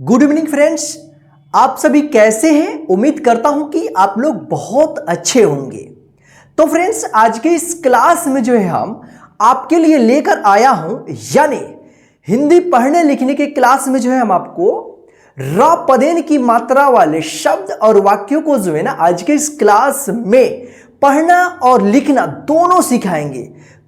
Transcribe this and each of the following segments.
Good evening friends, आप सभी कैसे हैं। उम्मीद करता हूं कि आप लोग बहुत अच्छे होंगे। तो फ्रेंड्स, आज के इस क्लास में जो है हम आपके लिए लेकर आया हूं, यानी हिंदी पढ़ने लिखने के क्लास में जो है हम आपको र पदेन की मात्रा वाले शब्द और वाक्यों को जो है ना आज के इस क्लास में पढ़ना और लिखना दोनों सिखाएंगे।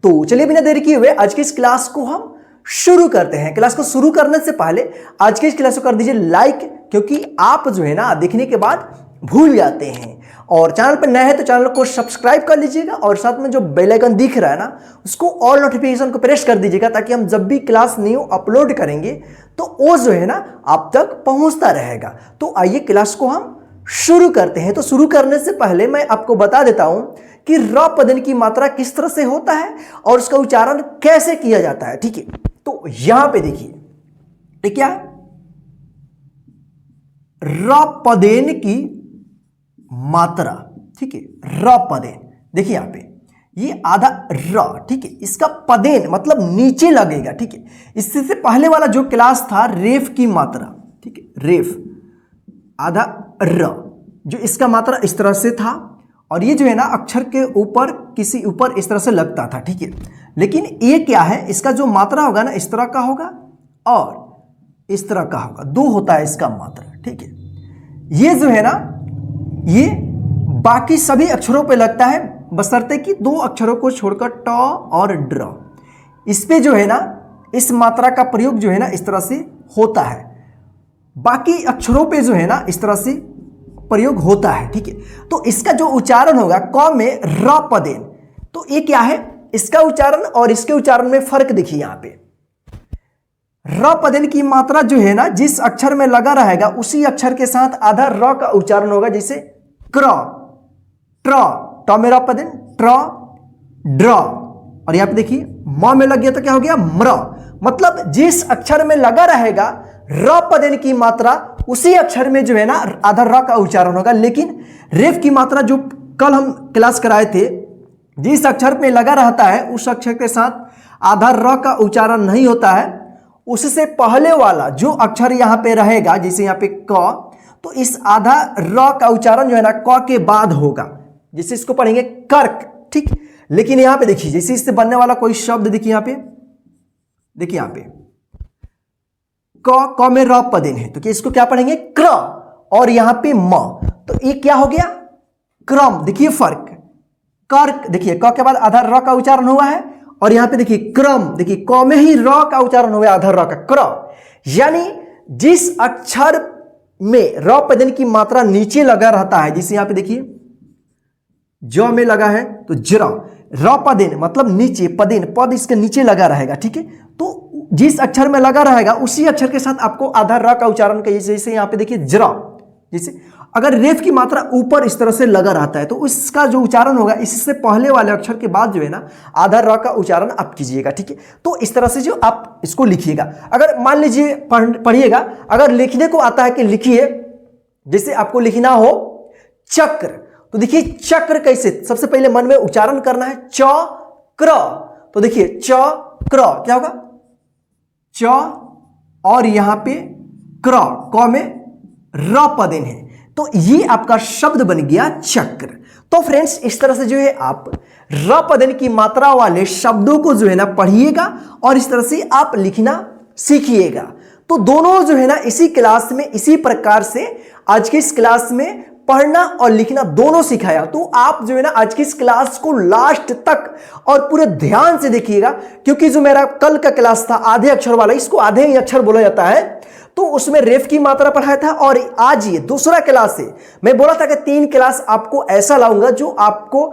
तो चलिए बिना देरी किए हुए आज के इस क्लास को हम शुरू करते हैं। क्लास को शुरू करने से पहले आज के इस क्लास को कर दीजिए लाइक, क्योंकि आप जो है ना देखने के बाद भूल जाते हैं। और चैनल पर नए हैं तो चैनल को सब्सक्राइब कर लीजिएगा और साथ में जो बेल आइकन दिख रहा है ना उसको ऑल नोटिफिकेशन को प्रेस कर दीजिएगा, ताकि हम जब भी क्लास न्यू अपलोड करेंगे तो वो जो है ना आप तक पहुंचता रहेगा। तो आइए क्लास को हम शुरू करते हैं। तो शुरू करने से पहले मैं आपको बता देता हूं कि र पदन की मात्रा किस तरह से होता है और उसका उच्चारण कैसे किया जाता है। ठीक है, तो यहां पे देखिए ये क्या है, र पदेन की मात्रा। ठीक है, र पदेन देखिए यहां पे ये आधा र, ठीक है, इसका पदेन मतलब नीचे लगेगा। ठीक है, इससे से पहले वाला जो क्लास था रेफ की मात्रा, ठीक है, रेफ आधा र, जो इसका मात्रा इस तरह से था और ये जो है ना अक्षर के ऊपर किसी ऊपर इस तरह से लगता था। ठीक है, लेकिन ये क्या है, इसका जो मात्रा होगा ना इस तरह का होगा और इस तरह का होगा, दो होता है इसका मात्रा। ठीक है, ये जो है ना ये बाकी सभी अक्षरों पे लगता है, बशर्ते कि दो अक्षरों को छोड़कर ट और ड्र, इस पे जो है ना इस मात्रा का प्रयोग जो है ना इस तरह से होता है। बाकी अक्षरों पे जो है ना इस तरह से प्रयोग होता है। ठीक है, तो इसका जो उच्चारण होगा क में र पदेन, तो ये क्या है, इसका उच्चारण और इसके उच्चारण में फर्क देखिए। यहां पे र पदेन की मात्रा जो है ना जिस अक्षर में लगा रहेगा उसी अक्षर के साथ आधा र का उच्चारण होगा, जैसे क्र, ट्र, ट में र पदेन, ट्र, ड्र, और यहां पे देखिए म में लग गया तो क्या हो गया, म्र। मतलब जिस अक्षर में लगा रहेगा र पदेन की मात्रा उसी अक्षर में जो है ना आधा र का उच्चारण होगा। लेकिन रेफ की मात्रा जो कल हम क्लास कराए थे, जिस अक्षर में लगा रहता है उस अक्षर के साथ आधा र का उच्चारण नहीं होता है, उससे पहले वाला जो अक्षर यहाँ पे रहेगा, जैसे यहाँ पे क, तो इस आधा र का उच्चारण जो है ना क के बाद होगा, जैसे इसको पढ़ेंगे कर्क। ठीक, लेकिन यहाँ पे देखिए जैसे इससे बनने वाला कोई शब्द देखिए यहाँ पे, देखिए यहाँ पे क में र पदेन है तो इसको क्या पढ़ेंगे, क्र, और यहाँ पे म, तो ये क्या हो गया, क्रम। देखिए फर्क, कर्क देखिए क के बाद आधा र का उच्चारण हुआ है, और यहाँ पे देखिए क्रम, देखिए क में ही र का उच्चारण हुआ है आधा र का, क्र। यानी जिस अक्षर में र पदेन की मात्रा नीचे लगा रहता है, जैसे यहाँ पे देखिए ज में लगा है तो जरा, र पदेन मतलब नीचे, पदेन पद इसके नीचे लगा रहेगा। ठीक है, तो जिस अक्षर में लगा रहेगा उसी अक्षर के साथ आपको आधा र का उच्चारण का, जैसे यहाँ पे देखिए जरा, जैसे अगर रेफ की मात्रा ऊपर इस तरह से लगा रहता है तो उसका जो उच्चारण होगा इससे पहले वाले अक्षर के बाद जो है ना आधा र का उच्चारण आप कीजिएगा। ठीक है, तो इस तरह से जो आप इसको लिखिएगा। अगर मान लीजिए पढ़िएगा, अगर लिखने को आता है कि लिखिए, जैसे आपको लिखना हो चक्र, तो देखिए चक्र कैसे, सबसे पहले मन में उच्चारण करना है च क्र, तो देखिए च क्र क्या होगा, च और यहां पे क्र, क में र पदेन है, तो ये आपका शब्द बन गया चक्र। तो फ्रेंड्स इस तरह से जो है आप र पदेन की मात्रा वाले शब्दों को जो है ना पढ़िएगा और इस तरह से आप लिखना सीखिएगा। तो दोनों जो है ना इसी क्लास में इसी प्रकार से आज की इस क्लास में पढ़ना और लिखना दोनों सिखाया। तो आप जो है ना आज की इस क्लास को लास्ट तक और पूरे ध्यान से देखिएगा, क्योंकि जो मेरा कल का क्लास था आधे अक्षर वाला, इसको आधे ही अक्षर बोला जाता है, तो उसमें रेफ की मात्रा पढ़ाया था। और आज ये दूसरा क्लास है, मैं बोला था कि 3 क्लास आपको ऐसा लाऊंगा जो आपको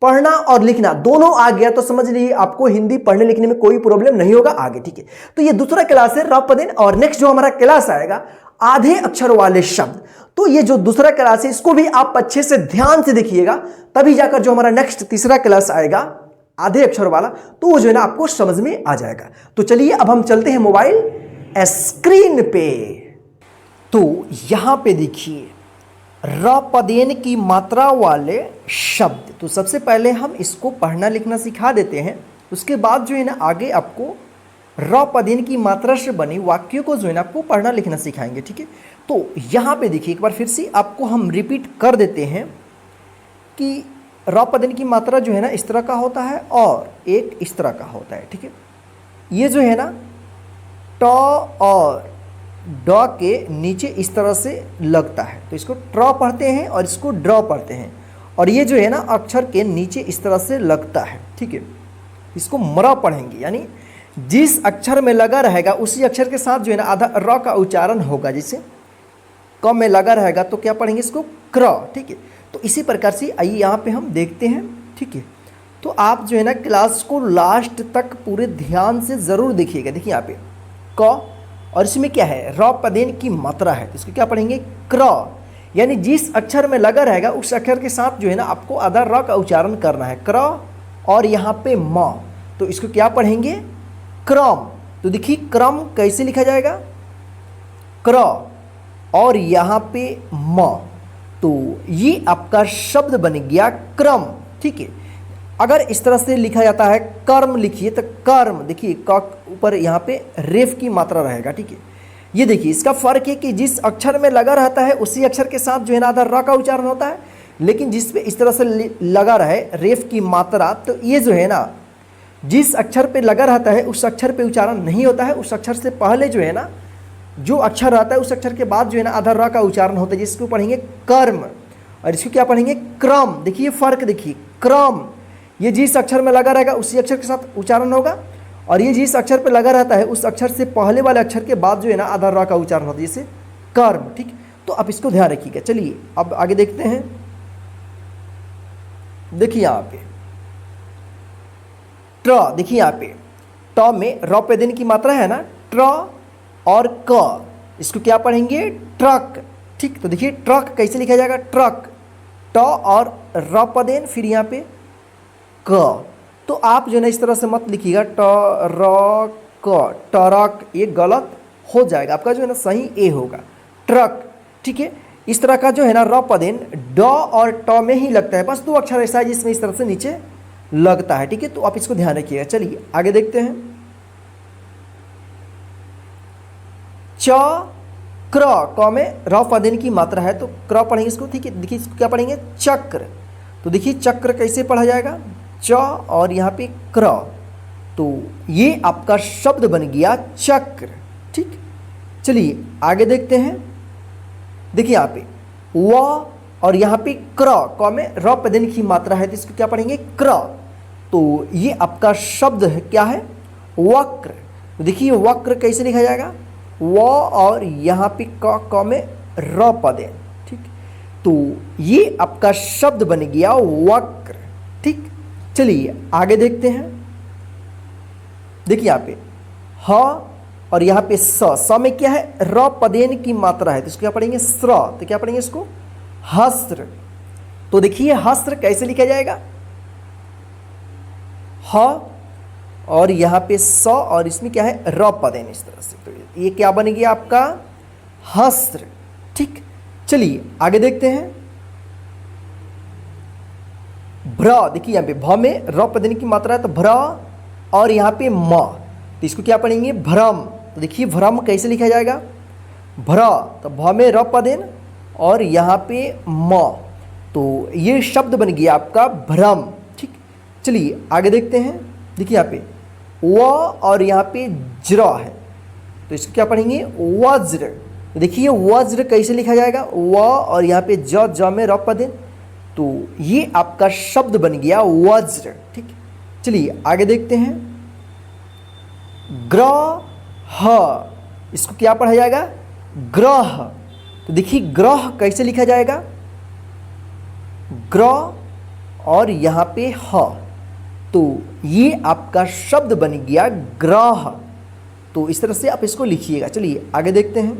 पढ़ना और लिखना दोनों आ गया, तो समझ लीजिए आपको हिंदी पढ़ने लिखने में कोई प्रॉब्लम नहीं होगा आगे। ठीक है, तो ये दूसरा क्लास है र पदेन, और नेक्स्ट जो हमारा क्लास आएगा आधे अक्षर वाले शब्द। तो ये जो दूसरा क्लास है इसको भी आप अच्छे से ध्यान से देखिएगा, तभी जाकर जो हमारा नेक्स्ट तीसरा क्लास आएगा आधे अक्षर वाला, तो वो जो है ना आपको समझ में आ जाएगा। तो चलिए अब हम चलते हैं मोबाइल स्क्रीन पे। तो यहां पे देखिए र पदेन की मात्रा वाले शब्द, तो सबसे पहले हम इसको पढ़ना लिखना सिखा देते हैं, उसके बाद जो है ना आगे आपको र पदेन की मात्रा से बने वाक्यों को जो है ना आपको पढ़ना लिखना सिखाएंगे, ठीक है। तो यहाँ पे देखिए एक बार फिर से आपको हम रिपीट कर देते हैं कि र पदेन की मात्रा जो है ना इस तरह का होता है और एक इस तरह का होता है, ठीक है। ये जो है ना ट और ड के नीचे इस तरह से लगता है, तो इसको ट्र पढ़ते हैं और इसको ड्र पढ़ते हैं। और ये जो है ना अक्षर के नीचे इस तरह से लगता है, ठीक है। इसको मरा पढ़ेंगे, यानी जिस अक्षर में लगा रहेगा उसी अक्षर के साथ जो है ना आधा र का उच्चारण होगा। जैसे क में लगा रहेगा तो क्या पढ़ेंगे इसको क्र, ठीक है। तो इसी प्रकार से आइए यहाँ पे हम देखते हैं, ठीक है। तो आप जो है ना क्लास को लास्ट तक पूरे ध्यान से ज़रूर देखिएगा। देखिए यहाँ पे क और इसमें क्या है र पदेन की मात्रा है, तो इसको क्या पढ़ेंगे क्र, यानी जिस अक्षर में लगा रहेगा उस अक्षर के साथ जो है ना आपको आधा र का उच्चारण करना है, क्र। और यहाँ पे म, तो इसको क्या पढ़ेंगे क्रम। तो देखिए क्रम कैसे लिखा जाएगा क्र और यहाँ पे म, तो ये आपका शब्द बन गया क्रम, ठीक है। अगर इस तरह से लिखा जाता है कर्म लिखिए तो कर्म, देखिए क ऊपर यहाँ पे रेफ की मात्रा रहेगा, ठीक है। ये देखिए इसका फर्क है कि जिस अक्षर में लगा रहता है उसी अक्षर के साथ जो है ना आधा र का उच्चारण होता है, लेकिन जिस पे इस तरह से लगा रहे रेफ की मात्रा, तो ये जो है ना जिस अक्षर पे लगा रहता है उस अक्षर पे उच्चारण नहीं होता है। उस अक्षर से पहले जो है ना जो अक्षर रहता है उस अक्षर के बाद जो है ना आधा र का उच्चारण होता है, जिसको पढ़ेंगे कर्म और इसको क्या पढ़ेंगे क्रम। देखिए फर्क, देखिए क्रम ये जिस अक्षर में लगा रहेगा उसी अक्षर के साथ उच्चारण होगा, और ये जिस अक्षर पे लगा रहता है उस अक्षर से पहले वाले अक्षर के बाद जो है ना आधा र का उच्चारण होता है, जैसे कर्म, ठीक। तो आप इसको ध्यान रखिएगा। चलिए अब आगे देखते हैं। देखिए यहाँ पे ट्र, देखिए यहाँ पे ट में र पे दिन की मात्रा है ना ट्र और क, इसको क्या पढ़ेंगे ट्रक, ठीक। तो देखिए ट्रक कैसे लिखा जाएगा ट्रक, ट और र पदेन फिर यहाँ पे क। तो आप जो है ना इस तरह से मत लिखिएगा ट र क टरक, ये गलत हो जाएगा, आपका जो है ना सही ए होगा ट्रक, ठीक है। इस तरह का जो है ना र पदेन ड और ट में ही लगता है, बस दो अक्षर ऐसा है जिसमें इस तरह से नीचे लगता है, ठीक है। तो आप इसको ध्यान रखिएगा। चलिए आगे देखते हैं। च क्र, क में र पदेन की मात्रा है तो क्र पढ़ेंगे इसको, ठीक है। देखिए इसको क्या पढ़ेंगे चक्र। तो देखिए चक्र कैसे पढ़ा जाएगा च और यहाँ पे क्र, तो ये आपका शब्द बन गया चक्र, ठीक। चलिए आगे देखते हैं। देखिए यहाँ पे व और यहाँ पे क्र, क में र पदेन की मात्रा है तो इसको क्या पढ़ेंगे क्र। तो ये आपका शब्द है क्या है वक्र। तो देखिए वक्र कैसे लिखा जाएगा व और यहाँ पे क में र पदेन, ठीक। तो ये आपका शब्द बन गया वक्र, ठीक। चलिए आगे देखते हैं। देखिए यहाँ पे ह और यहाँ पे स में क्या है र पदेन की मात्रा है तो इसको क्या पढ़ेंगे स्र, तो क्या पढ़ेंगे इसको हस्त्र। तो देखिए हस्त्र कैसे लिखा जाएगा ह और यहाँ पे स और इसमें क्या है र पदेन इस तरह से, तो ये क्या बन गया आपका हस्त्र, ठीक। चलिए आगे देखते हैं। भ्र, देखिए यहाँ पे भ में र पदेन की मात्रा है तो भ्र और यहाँ पे म, तो इसको क्या पढ़ेंगे भ्रम। तो देखिए भ्रम कैसे लिखा जाएगा भ्र, तो भ में र पदेन और यहाँ पे म, तो ये शब्द बन गया आपका भ्रम, ठीक। चलिए आगे देखते हैं। देखिए यहाँ पे व और यहाँ पे ज्र है तो इसको क्या पढ़ेंगे वज्र। तो देखिए वज्र कैसे लिखा जाएगा व और यहाँ पे ज में र पदेन, तो ये आपका शब्द बन गया वज्र, ठीक। चलिए आगे देखते हैं। ग्रह, इसको क्या पढ़ा जाएगा ग्रह। तो देखिए ग्रह कैसे लिखा जाएगा ग्रह और यहाँ पे ह, तो ये आपका शब्द बन गया ग्रह। तो इस तरह से आप इसको लिखिएगा। चलिए आगे देखते हैं।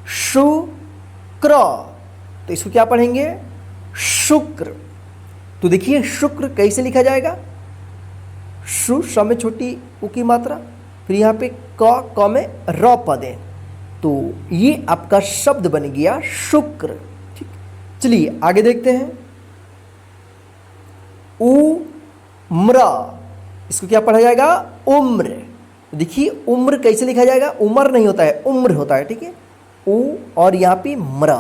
शुक्र, तो इसको क्या पढ़ेंगे शुक्र। तो देखिए शुक्र कैसे लिखा जाएगा शु, श में छोटी उ की मात्रा, फिर यहाँ पे क में र पदेन, तो ये आपका शब्द बन गया शुक्र, ठीक। चलिए आगे देखते हैं। उम्र, इसको क्या पढ़ा जाएगा उम्र। देखिए उम्र कैसे लिखा जाएगा, उम्र नहीं होता है, उम्र होता है, ठीक है, उ और यहाँ पे म्र,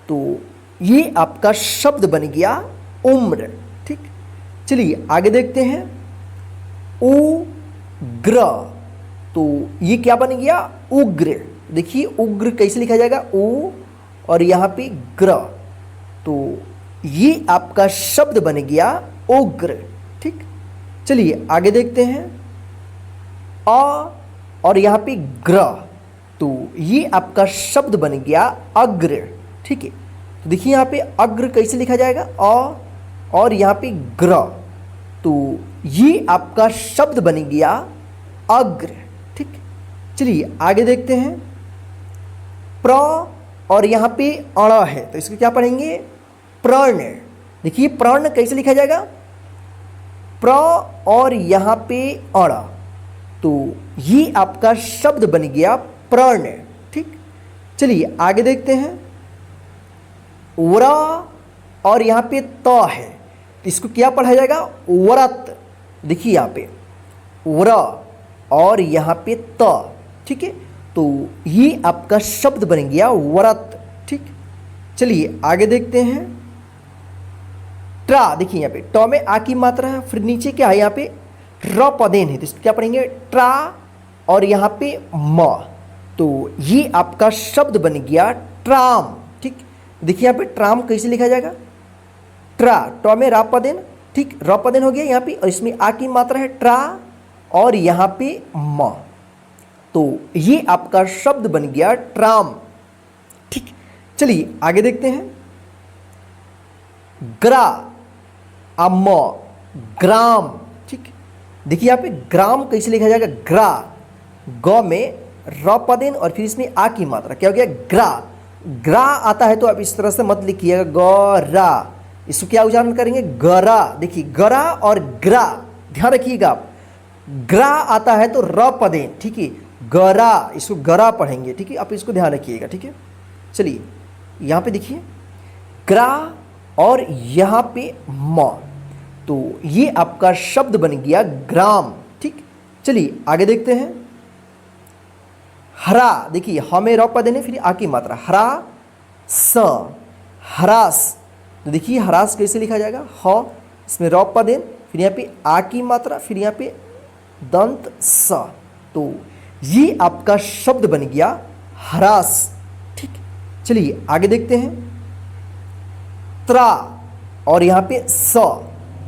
तो ये आपका शब्द बन गया उम्र। ठीक, चलिए आगे देखते हैं। उग्र, तो ये क्या बन गया, उग्र। देखिए उग्र कैसे लिखा जाएगा, उ और यहाँ पे ग्र, तो ये आपका शब्द बन गया उग्र। ठीक, चलिए आगे देखते हैं। अ और यहाँ पे ग्र, तो ये आपका शब्द बन गया अग्र। ठीक है, तो देखिए यहाँ पे अग्र कैसे लिखा जाएगा, अ और यहाँ पे ग्र, तो ये आपका शब्द बन गया अग्र। ठीक, चलिए आगे देखते हैं। प्र और यहाँ पे अण है, तो इसको क्या पढ़ेंगे, प्रण। देखिए प्रण कैसे लिखा जाएगा, प्र और यहाँ पे अण, तो ये आपका शब्द बन गया प्रण। ठीक, चलिए आगे देखते हैं। व्र और यहाँ पे त है, इसको क्या पढ़ा जाएगा, व्रत। देखिए यहाँ पे व्र और यहाँ पे त, ठीक है, तो ये आपका शब्द बन गया व्रत। ठीक, चलिए आगे देखते हैं। ट्रा, देखिए यहाँ पे ट में आ की मात्रा है, फिर नीचे क्या है, यहाँ पे र पदेन है, तो इसको क्या पढ़ेंगे, ट्रा और यहाँ पे म, तो ये आपका शब्द बन गया ट्राम। ठीक, देखिए यहाँ पे ट्राम कैसे लिखा जाएगा, ट्रा, ट में रा पदेन, ठीक, र पदेन हो गया यहाँ पे, और इसमें आ की मात्रा है ट्रा और यहाँ पे म, तो ये आपका शब्द बन गया ट्राम। ठीक, चलिए आगे देखते हैं। ग्रा, अम, ग्राम। ठीक, देखिए यहाँ पे ग्राम कैसे लिखा जाएगा, ग्रा, ग में र पदेन और फिर इसमें आ की मात्रा, क्या हो गया, ग्रा। ग्रा आता है तो आप इस तरह से मत लिखिएगा, गरा, इसको क्या उच्चारण करेंगे, गरा। देखिए गरा और ग्रा, ध्यान रखिएगा आप, ग्रा आता है तो र पदेन, ठीक है, गरा, इसको गरा पढ़ेंगे। ठीक है, आप इसको ध्यान रखिएगा। ठीक है, चलिए यहाँ पे देखिए ग्रा और यहाँ पे म, तो ये आपका शब्द बन गया ग्राम। ठीक, चलिए आगे देखते हैं। हरा, देखिए हमें र पदेन है, फिर आ की मात्रा, हरा स, हरास, तो देखिए हरास कैसे लिखा जाएगा, ह, इसमें र पदेन, फिर यहाँ पे आ की मात्रा, फिर यहाँ पे दंत स, तो ये आपका शब्द बन गया हरास। ठीक, चलिए आगे देखते हैं। त्रा और यहाँ पे स,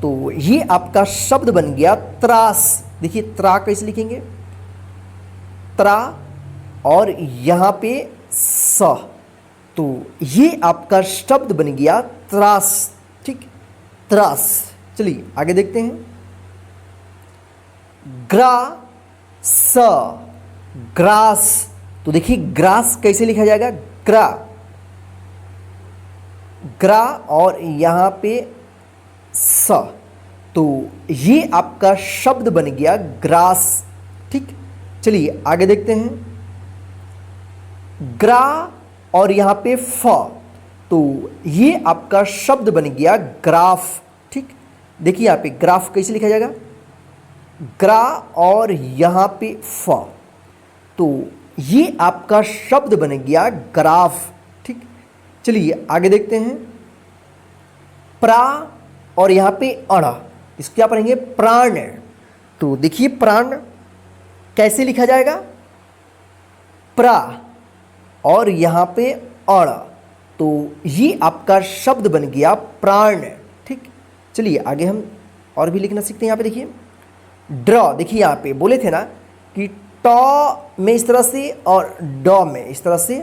तो ये आपका शब्द बन गया त्रास। देखिए त्रा कैसे लिखेंगे, त्रा और यहाँ पे स, तो ये आपका शब्द बन गया त्रास। ठीक, त्रास। चलिए आगे देखते हैं। ग्रा स, ग्रास, तो देखिए ग्रास कैसे लिखा जाएगा, ग्रा, ग्रा और यहाँ पे स, तो ये आपका शब्द बन गया ग्रास। ठीक, चलिए आगे देखते हैं। ग्रा और यहाँ पे फ, तो ये आपका शब्द बन गया ग्राफ। ठीक, देखिए यहाँ पे ग्राफ कैसे लिखा जाएगा, ग्रा और यहाँ पे फ, तो ये आपका शब्द बन गया ग्राफ। ठीक, चलिए आगे देखते हैं। प्रा और यहाँ पे अण, इसको क्या पढ़ेंगे, प्राण, तो देखिए प्राण कैसे लिखा जाएगा, प्रा और यहाँ पे अण, तो ये आपका शब्द बन गया प्राण। ठीक, चलिए आगे हम और भी लिखना सीखते हैं। यहाँ पे देखिए ड्र, देखिए यहाँ पे बोले थे ना कि ट में इस तरह से और ड में इस तरह से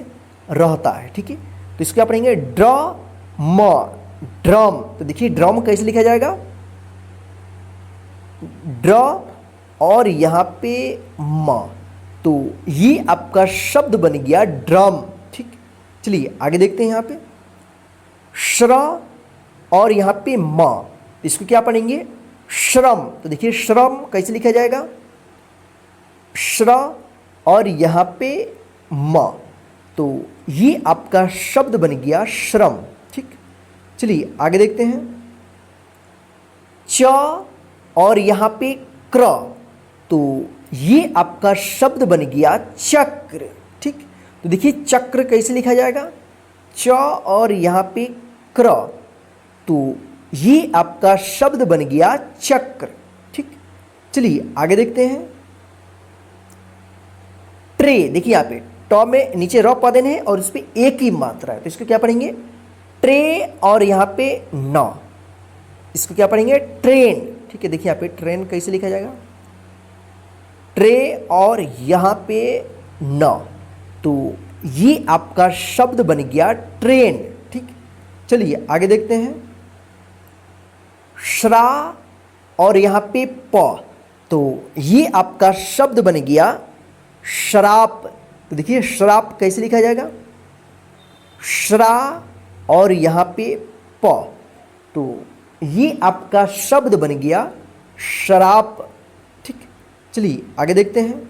रहता है। ठीक है, तो इसको क्या पढ़ेंगे, ड्र म, ड्रम, तो देखिए ड्रम कैसे लिखा जाएगा, ड्र और यहाँ पे म, तो ये आपका शब्द बन गया ड्रम। ठीक, चलिए आगे देखते हैं। यहाँ पे श्र और यहाँ पे म, इसको क्या पढ़ेंगे, श्रम, तो देखिए श्रम कैसे लिखा जाएगा, श्र और यहाँ पे म, तो ये आपका शब्द बन गया श्रम। ठीक, चलिए आगे देखते हैं। च और यहाँ पे क्र, तो ये आपका शब्द बन गया चक्र। ठीक, तो देखिए चक्र कैसे लिखा जाएगा, च और यहाँ पे क्र, तो ये आपका शब्द बन गया चक्र। ठीक, चलिए आगे देखते हैं। ट्रे, देखिए यहाँ पे ट में नीचे र पदन है और इस पे एक ही मात्रा है, तो इसको क्या पढ़ेंगे, ट्रे और यहाँ पे न, इसको क्या पढ़ेंगे, ट्रेन। ठीक है, देखिए यहाँ पे ट्रेन कैसे लिखा जाएगा, ट्रे और यहाँ पे न, तो ये आपका शब्द बन गया ट्रेन। ठीक, चलिए आगे देखते हैं। श्रा और यहाँ पे प, तो ये आपका शब्द बन गया शराप। तो देखिए शराप कैसे लिखा जाएगा, श्रा और यहाँ पे प, तो ये आपका शब्द बन गया शराप। ठीक, चलिए आगे देखते हैं।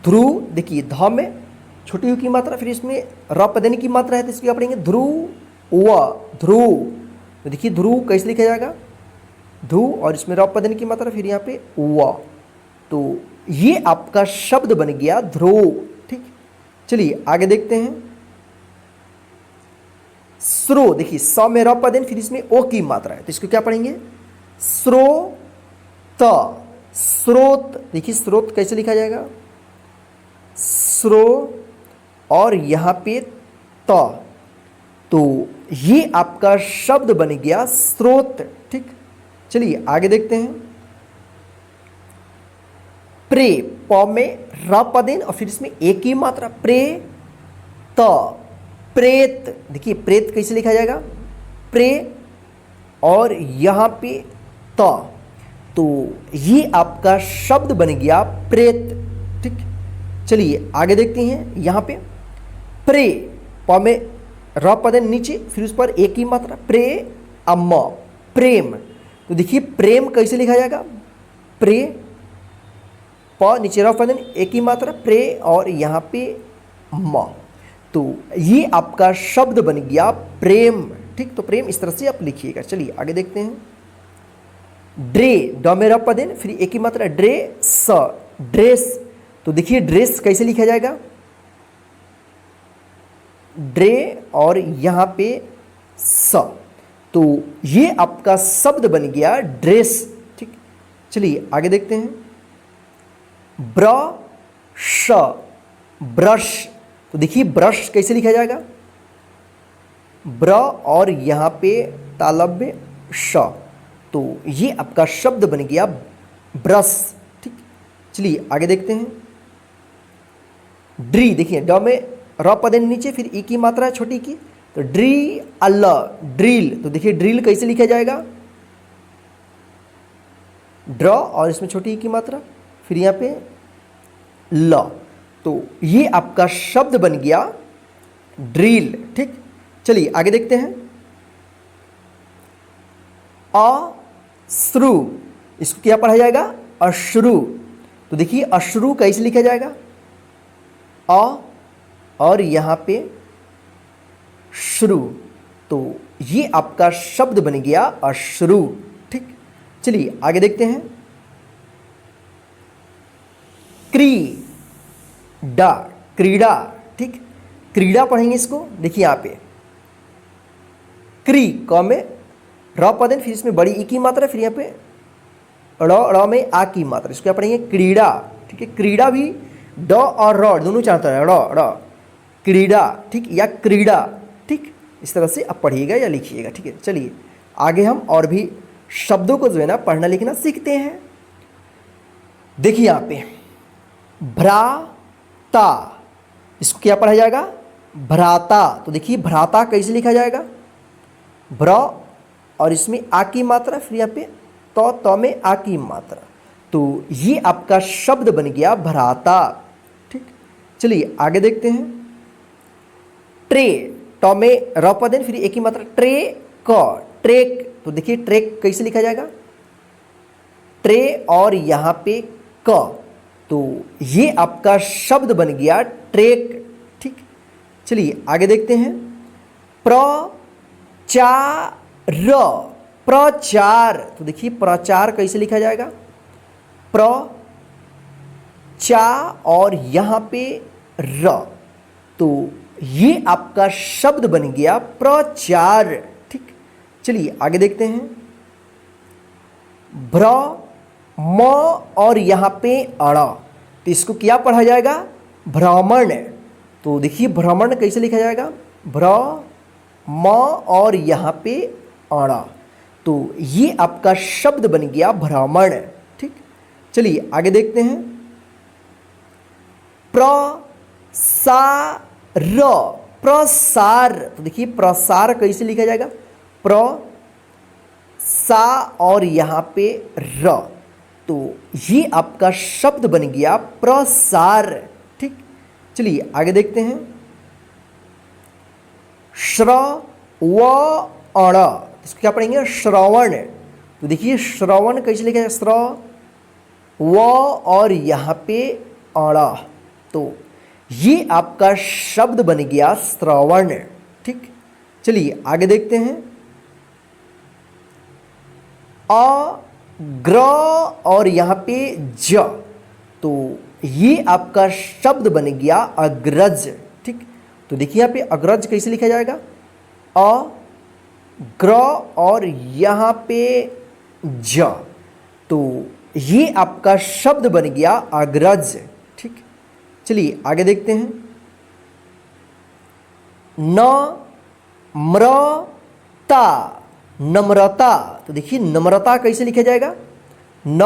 ध्रुव, देखिए ध में छोटी यू की मात्रा, फिर इसमें र पदन की मात्रा है, तो इसको क्या पढ़ेंगे, ध्रुव व, ध्रुव। तो देखिए ध्रुव कैसे लिखा जाएगा, ध्रुव और इसमें र पदन की मात्रा, फिर यहाँ पे व, तो ये आपका शब्द बन गया ध्रुव। ठीक, चलिए आगे देखते हैं। स्रो, देखिए स में र पदन, फिर इसमें ओ की मात्रा है, तो इसको क्या पढ़ेंगे, स्रोत, स्रोत। देखिए स्रोत कैसे लिखा जाएगा, स्रो और यहाँ पे त, तो ये आपका शब्द बन गया स्रोत। ठीक, चलिए आगे देखते हैं। प्रे, प में र पदेन और फिर इसमें एक ही मात्रा, प्रे त, प्रेत। देखिए प्रेत कैसे लिखा जाएगा, प्रे और यहाँ पे त, तो ये आपका शब्द बन गया प्रेत। ठीक, चलिए आगे देखते हैं। यहाँ पे प्रे, प में र पदन नीचे, फिर उस पर एक ही मात्रा, प्रे अम, प्रेम। तो देखिए प्रेम कैसे लिखा जाएगा, प्रे, प नीचे र पदन एक ही मात्रा, प्रे और यहाँ पे म, तो ये आपका शब्द बन गया प्रेम। ठीक, तो प्रेम इस तरह से आप लिखिएगा। चलिए आगे देखते हैं। ड्रे, ड में र पदन, फिर एक ही मात्रा, ड्रे स, ड्रेस। तो देखिए ड्रेस कैसे लिखा जाएगा, ड्रे और यहाँ पे स, तो ये आपका शब्द बन गया ड्रेस। ठीक, चलिए आगे देखते हैं। Brush, brush. तो देखिए ब्रश कैसे लिखा जाएगा, ब्र और यहाँ पे तालव्य श, तो ये आपका शब्द बन गया ब्रश। ठीक, चलिए आगे देखते हैं। ड्री, देखिए ड में र पदन नीचे, फिर ई की मात्रा है छोटी की, तो ड्री अल, ड्रिल। तो देखिए ड्रिल कैसे लिखा जाएगा, ड्र और इसमें छोटी ई की मात्रा, फिर यहाँ पे ल, तो ये आपका शब्द बन गया ड्रिल। ठीक, चलिए आगे देखते हैं। अश्रु, इसको क्या पढ़ा जाएगा, अश्रु। तो देखिए अश्रु कैसे लिखा जाएगा, अ और यहाँ पे श्रु, तो ये आपका शब्द बन गया अश्रु। ठीक, चलिए आगे देखते हैं। क्रीडा, क्रीडा। ठीक, क्रीडा पढ़ेंगे इसको, देखिए यहाँ पे क्री, क में र पदन, फिर इसमें बड़ी ई की मात्रा, फिर यहाँ पे ड़ में आ की मात्रा, इसको क्या पढ़ेंगे, क्रीडा। ठीक है, क्रीडा भी ड और र दोनों चाहता है, ड़ क्रीडा। ठीक, या क्रीडा। ठीक, इस तरह से आप पढ़िएगा या लिखिएगा। ठीक है, चलिए आगे हम और भी शब्दों को जो है ना पढ़ना लिखना सीखते हैं। देखिए यहाँ पे भ्राता, इसको क्या पढ़ा जाएगा, भ्राता। तो देखिए भ्राता कैसे लिखा जाएगा, भ्र और इसमें आ की मात्रा, फिर यहाँ पे त में आ की मात्रा, तो ये आपका शब्द बन गया भ्राता। ठीक, चलिए आगे देखते हैं। ट्रे, ट में र पदन, फिर एक ही मात्रा, ट्रे क, ट्रेक। तो देखिए ट्रेक कैसे लिखा जाएगा, ट्रे और यहाँ पे क, तो ये आपका शब्द बन गया ट्रेक। ठीक, चलिए आगे देखते हैं। प्रचार, प्रचार। तो देखिए प्रचार कैसे लिखा जाएगा, प्र चा और यहाँ पे र, तो ये आपका शब्द बन गया प्रचार। ठीक, चलिए आगे देखते हैं। भ्र म और यहाँ पे अण, तो इसको क्या पढ़ा जाएगा? भ्रमण। तो देखिए भ्रमण कैसे लिखा जाएगा? भ्र म और यहाँ पे अण, तो ये आपका शब्द बन गया भ्रमण। ठीक, चलिए आगे देखते हैं। प्रसार, प्रसार, तो देखिए प्रसार कैसे लिखा जाएगा? प्र सा और यहाँ पे र, तो ये आपका शब्द बन गया प्रसार। ठीक, चलिए आगे देखते हैं। श्रवण, इसको क्या पढ़ेंगे? श्रवण। तो देखिए श्रवण कैसे लिखा जाएगा? श्र व और यहाँ पे अण, तो ये आपका शब्द बन गया श्रवण। ठीक, चलिए आगे देखते हैं। अग्र और यहाँ पे ज, तो ये आपका शब्द बन गया अग्रज। ठीक, तो देखिए यहाँ पे अग्रज कैसे लिखा जाएगा? अग्र और यहाँ पे ज, तो ये आपका शब्द बन गया अग्रज। ठीक, चलिए आगे देखते हैं। नम्रता, नम्रता, तो देखिए नम्रता कैसे लिखा जाएगा? न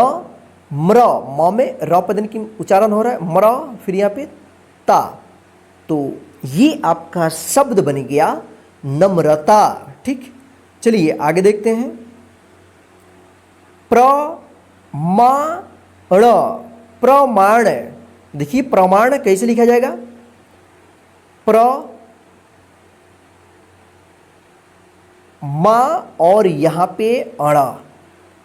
म्र, म में र पदन की उच्चारण हो रहा है, म्र, फिर यहाँ पे ता, तो ये आपका शब्द बन गया नम्रता। ठीक, चलिए आगे देखते हैं। प्रमाण, प्रमाण, देखिए प्रमाण कैसे लिखा जाएगा? प्र मा और यहाँ पे अण,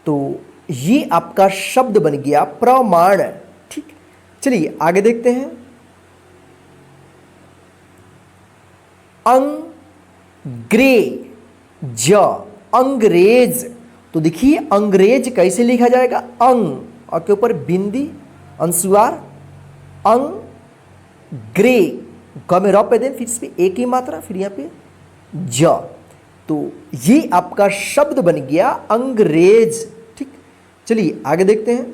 तो ये आपका शब्द बन गया प्रमाण। ठीक, चलिए आगे देखते हैं। अंग्रेज, अंग्रेज, तो देखिए अंग्रेज कैसे लिखा जाएगा? अंग और के ऊपर बिंदी अंशुआर, अंग्रे, ग में र पे दें, फिर इस पे एक ही मात्रा, फिर यहाँ पे ज, तो ये आपका शब्द बन गया अंग्रेज। ठीक, चलिए आगे देखते हैं।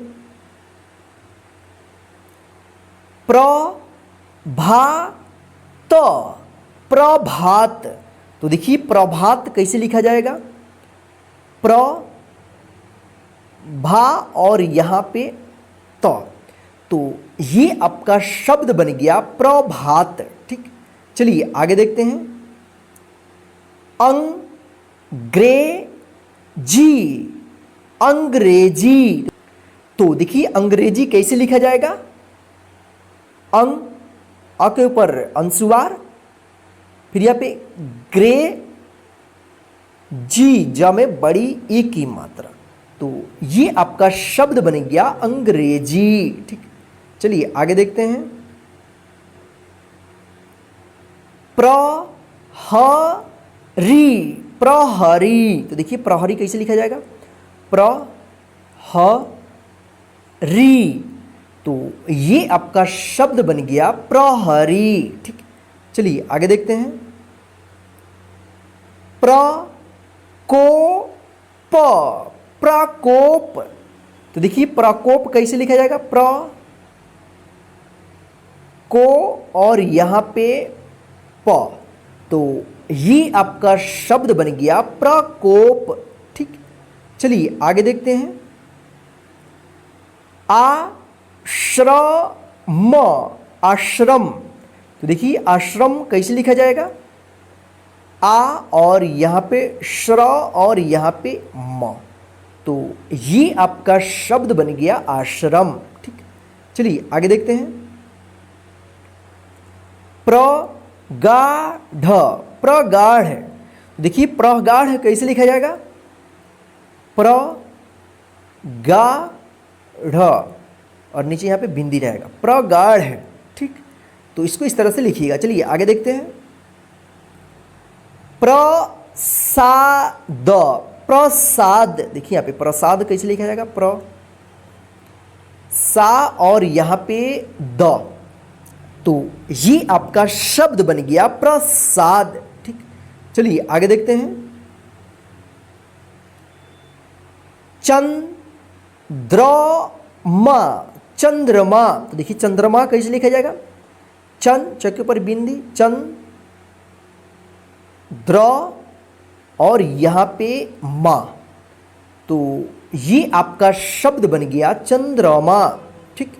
प्रभात, प्रभात, तो देखिए प्रभात कैसे लिखा जाएगा? प्र भा और यहाँ पे त, तो ये आपका शब्द बन गया प्रभात। ठीक, चलिए आगे देखते हैं। अंग्रेजी, अंग्रेजी, तो देखिए अंग्रेजी कैसे लिखा जाएगा? अंग, अ के ऊपर अंशुवार, फिर यहाँ पे ग्रे, जी, ज में बड़ी ई की मात्रा, तो ये आपका शब्द बन गया अंग्रेजी। ठीक, चलिए आगे देखते हैं। प्रहरी, प्रहरी, तो देखिए प्रहरी कैसे लिखा जाएगा? प्रहरी, तो ये आपका शब्द बन गया प्रहरी। ठीक, चलिए आगे देखते हैं। प्रकोप, प्रकोप, तो देखिए प्रकोप कैसे लिखा जाएगा? प्र को और यहाँ पे प, तो ये आपका शब्द बन गया प्रकोप। ठीक, चलिए आगे देखते हैं। आश्रम, आश्रम, तो देखिए आश्रम कैसे लिखा जाएगा? आ और यहाँ पे श्र और यहाँ पे म, तो ये आपका शब्द बन गया आश्रम। ठीक, चलिए आगे देखते हैं। प्रगाढ़, प्रगाढ़, देखिए प्रगाढ़ कैसे लिखा जाएगा? प्रगाढ़ और नीचे यहाँ पे बिंदी रहेगा, प्रगाढ़। ठीक, तो इसको इस तरह से लिखिएगा। चलिए आगे देखते हैं। प्रसाद, प्रसाद, देखिए यहाँ पे प्रसाद कैसे लिखा जाएगा? सा और यहाँ पे द, तो ये आपका शब्द बन गया प्रसाद। ठीक, चलिए आगे देखते हैं। चंद्रमा, चंद्रमा, तो देखिए चंद्रमा कैसे लिखा जाएगा, चंद च के ऊपर बिंदी, चंद्र और यहां पे मां, तो ये आपका शब्द बन गया चंद्रमा। ठीक,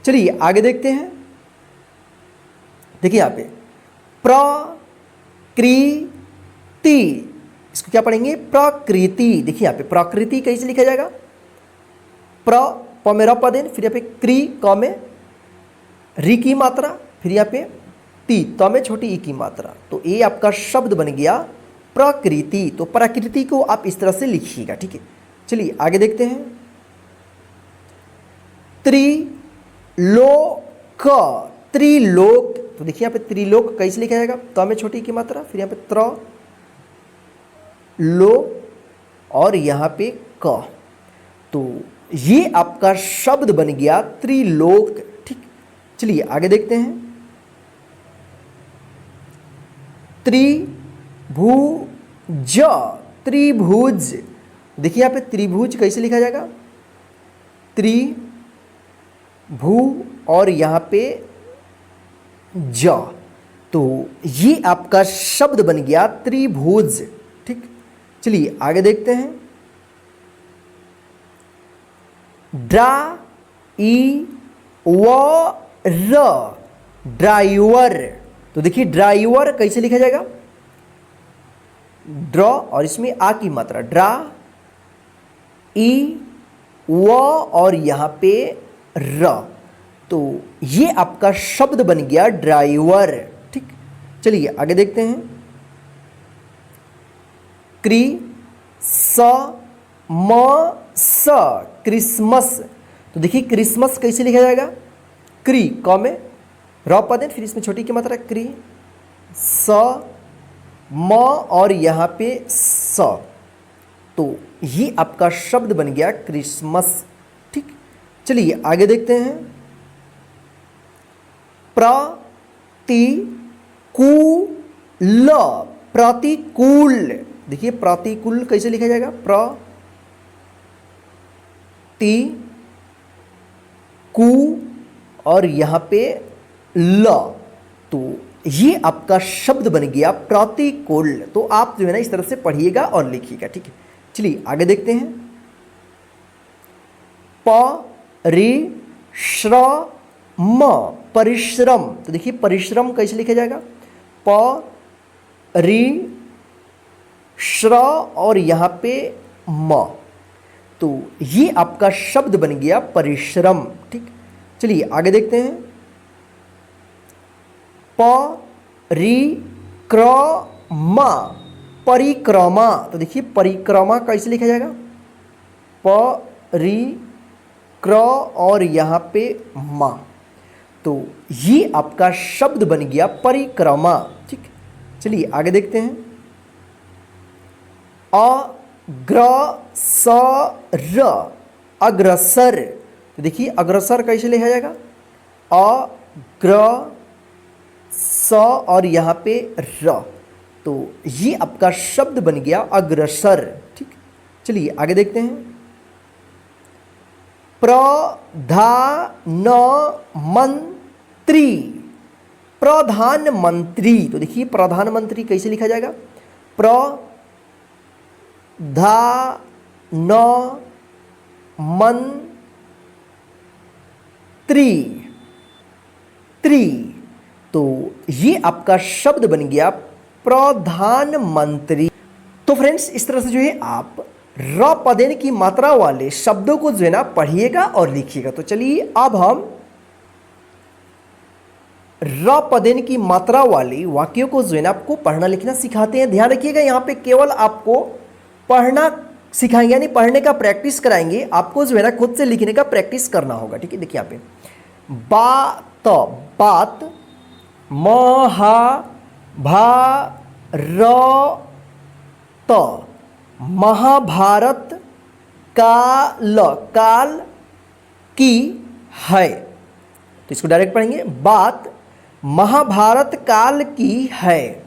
चलिए आगे देखते हैं। देखिए यहां पे प्रकृति, इसको क्या पढ़ेंगे, प्रकृति। देखिए यहाँ पे प्रकृति कैसे लिखा जाएगा, प्र प में र पद, फिर यहाँ पे क्री क में री की मात्रा, फिर यहाँ पे ती त में छोटी ई की मात्रा, तो ये आपका शब्द बन गया प्रकृति। तो प्रकृति को आप इस तरह से लिखिएगा। ठीक है, चलिए आगे देखते हैं। त्रिलोक, त्रिलोक, तो देखिए यहाँ पे त्रिलोक कैसे लिखा जाएगा, त में छोटी ई की मात्रा, फिर यहाँ पे त्र लो और यहाँ पे क, तो ये आपका शब्द बन गया त्रिलोक। ठीक, चलिए आगे देखते हैं। त्रिभुज, त्रिभुज, देखिए यहाँ पे त्रिभुज कैसे लिखा जाएगा, त्रिभु और यहाँ पे ज, तो ये आपका शब्द बन गया त्रिभुज। ठीक, चलिए आगे देखते हैं। ड्राइवर, ड्राइवर, तो देखिए ड्राइवर कैसे लिखा जाएगा, ड्र और इसमें आ की मात्रा, ड्रा ई व और यहाँ पे र, तो ये आपका शब्द बन गया ड्राइवर। ठीक, चलिए आगे देखते हैं। क्रिसमस, क्रिसमस, तो देखिए क्रिसमस कैसे लिखा जाएगा, क्री क में र पद, फिर इसमें छोटी की मात्रा, क्री स म और यहाँ पे स, तो ये आपका शब्द बन गया क्रिसमस। ठीक, चलिए आगे देखते हैं। प्रतिकूल, प्रतिकूल, देखिए प्रतिकूल कैसे लिखा जाएगा, कु और यहाँ पे ल, तो ये आपका शब्द बन गया प्रतिकूल। तो आप जो है ना इस तरह से पढ़िएगा और लिखिएगा। ठीक है, चलिए आगे देखते हैं। परिश्रम, परिश्रम, तो देखिए परिश्रम कैसे लिखा जाएगा, श्र और यहाँ पे म, तो ये आपका शब्द बन गया परिश्रम। ठीक, चलिए आगे देखते हैं। परिक्रमा, परिक्रमा, तो देखिए परिक्रमा कैसे लिखा जाएगा, परिक्र और यहाँ पे मा, तो ये आपका शब्द बन गया परिक्रमा। ठीक, चलिए आगे देखते हैं। अग्रसर, अग्रसर, तो देखिए अग्रसर कैसे लिखा जाएगा, अग्र स और यहाँ पे र, तो ये आपका शब्द बन गया अग्रसर। ठीक, चलिए आगे देखते हैं। प्रधानमंत्री, प्रधानमंत्री, तो देखिए प्रधानमंत्री कैसे लिखा जाएगा, प्रधानमंत्री, त्री, तो ये आपका शब्द बन गया प्रधानमंत्री। तो फ्रेंड्स इस तरह से जो है आप र पदेन की मात्रा वाले शब्दों को जो है ना पढ़िएगा और लिखिएगा। तो चलिए अब हम र पदेन की मात्रा वाले वाक्यों को जो है ना आपको पढ़ना लिखना सिखाते हैं। ध्यान रखिएगा, यहाँ पे केवल आपको पढ़ना सिखाएंगे, यानी पढ़ने का प्रैक्टिस कराएंगे, आपको जो है ना खुद से लिखने का प्रैक्टिस करना होगा। ठीक है, देखिए यहाँ पे बात, बात, महाभारत, महाभारत, काल, काल की है। तो इसको डायरेक्ट पढ़ेंगे, बात महाभारत काल की है।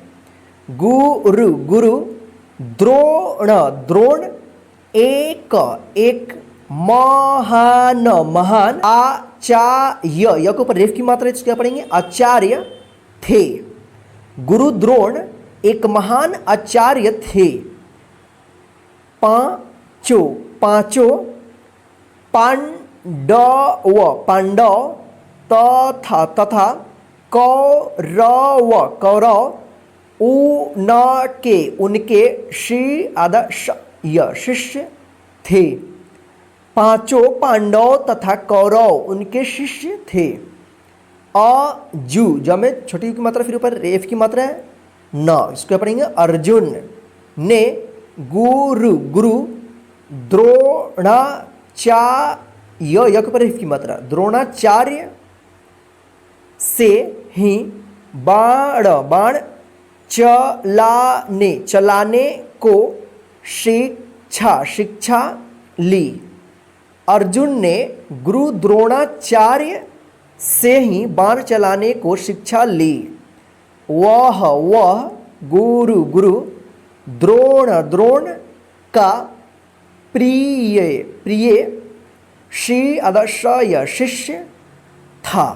गुरु गुरु, द्रोण द्रोण, एक एक, महान महान, आचार्य, य के ऊपर रेफ की मात्रा है, इसको क्या पढ़ेंगे, आचार्य थे। गुरु द्रोण एक महान आचार्य थे। पांचों पांचों, पांडव पांडव, तथा तथा, कौरव कौरव, उनके उनके, शिष्य थे। पांचों पांडव तथा कौरव उनके शिष्य थे। अजु, जो में छोटी यू की मात्रा फिर ऊपर रेफ की मात्रा है न, इसको पढ़ेंगे अर्जुन ने गुरु गुरु, द्रोणाचार्य, य के ऊपर रेफ की मात्रा, द्रोणाचार्य से ही बाण बाण, चलाने को शिक्षा शिक्षा ली। अर्जुन ने गुरु द्रोणाचार्य से ही बाण चलाने को शिक्षा ली। वह गुरु गुरु, द्रोण द्रोण का प्रिय प्रिय, शिष्य था।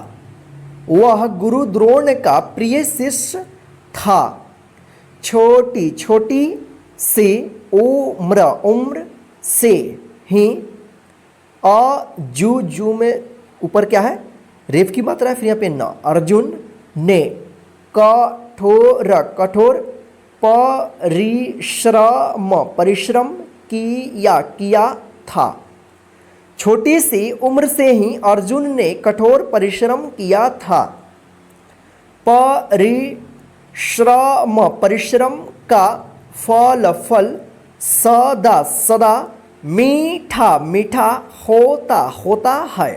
वह गुरु द्रोण का प्रिय शिष्य था। छोटी छोटी सी उम्र उम्र से ही, जू में ऊपर क्या है, रेफ की मात्रा है, फिर यहाँ पे न, अर्जुन ने कठोर कठोर, परिश्रम किया था। छोटी सी उम्र से ही अर्जुन ने कठोर परिश्रम किया था। परिश्रम का फल सदा सदा मीठा मीठा होता है।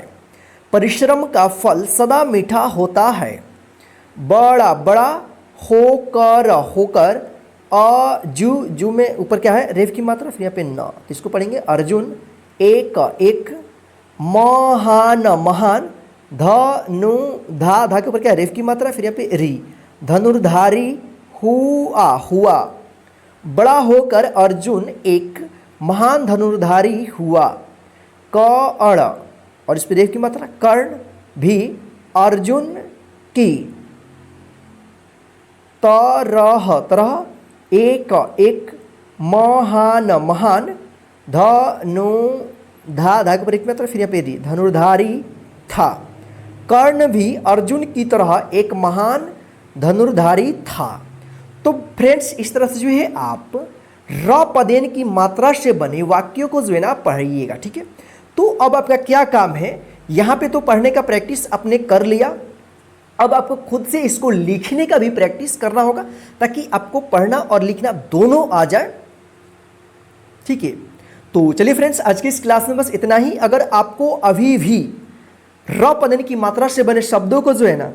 परिश्रम का फल सदा मीठा होता है। बड़ा बड़ा होकर, जू में ऊपर क्या है, रेफ की मात्रा, फिर यहाँ पे न, इसको पढ़ेंगे अर्जुन एक एक, महान महान, धा के ऊपर क्या है, रेफ की मात्रा, फिर यहाँ पे री, धनुर्धारी हुआ। बड़ा होकर अर्जुन एक महान धनुर्धारी हुआ। कर्ण, और इस पर रेफ की मात्रा, कर्ण भी अर्जुन की तरह तरह, एक एक, महान महान, धा के ऊपर एक मात्रा, फिर यहाँ पे री, धनुर्धारी था। कर्ण भी अर्जुन की तरह एक महान धनुर्धारी था। तो फ्रेंड्स, इस तरह से जो है आप र पदेन की मात्रा से बने वाक्यों को जो है ना पढ़िएगा, ठीक है। तो अब आपका क्या काम है, यहाँ पे तो पढ़ने का प्रैक्टिस आपने कर लिया, अब आपको खुद से इसको लिखने का भी प्रैक्टिस करना होगा, ताकि आपको पढ़ना और लिखना दोनों आ जाए, ठीक है। तो चलिए फ्रेंड्स, आज की इस क्लास में बस इतना ही। अगर आपको अभी भी र पदन की मात्रा से बने शब्दों को जो है ना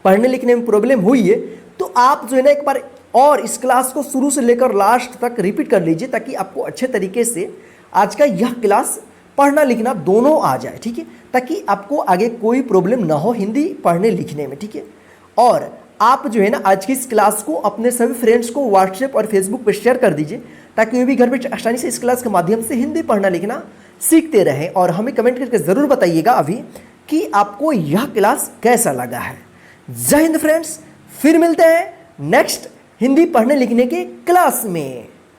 पढ़ने लिखने में प्रॉब्लम हुई है, तो आप जो है ना एक बार और इस क्लास को शुरू से लेकर लास्ट तक रिपीट कर लीजिए, ताकि आपको अच्छे तरीके से आज का यह क्लास पढ़ना लिखना दोनों आ जाए, ठीक है, ताकि आपको आगे कोई प्रॉब्लम ना हो हिंदी पढ़ने लिखने में, ठीक है। और आप जो है ना आज की इस क्लास को अपने सभी फ्रेंड्स को व्हाट्सएप और फेसबुक पर शेयर कर दीजिए, ताकि वे भी घर पर आसानी से इस क्लास के माध्यम से हिंदी पढ़ना लिखना सीखते रहें। और हमें कमेंट करके ज़रूर बताइएगा अभी कि आपको यह क्लास कैसा लगा है। जय हिंद फ्रेंड्स, फिर मिलते हैं नेक्स्ट हिंदी पढ़ने लिखने के क्लास में।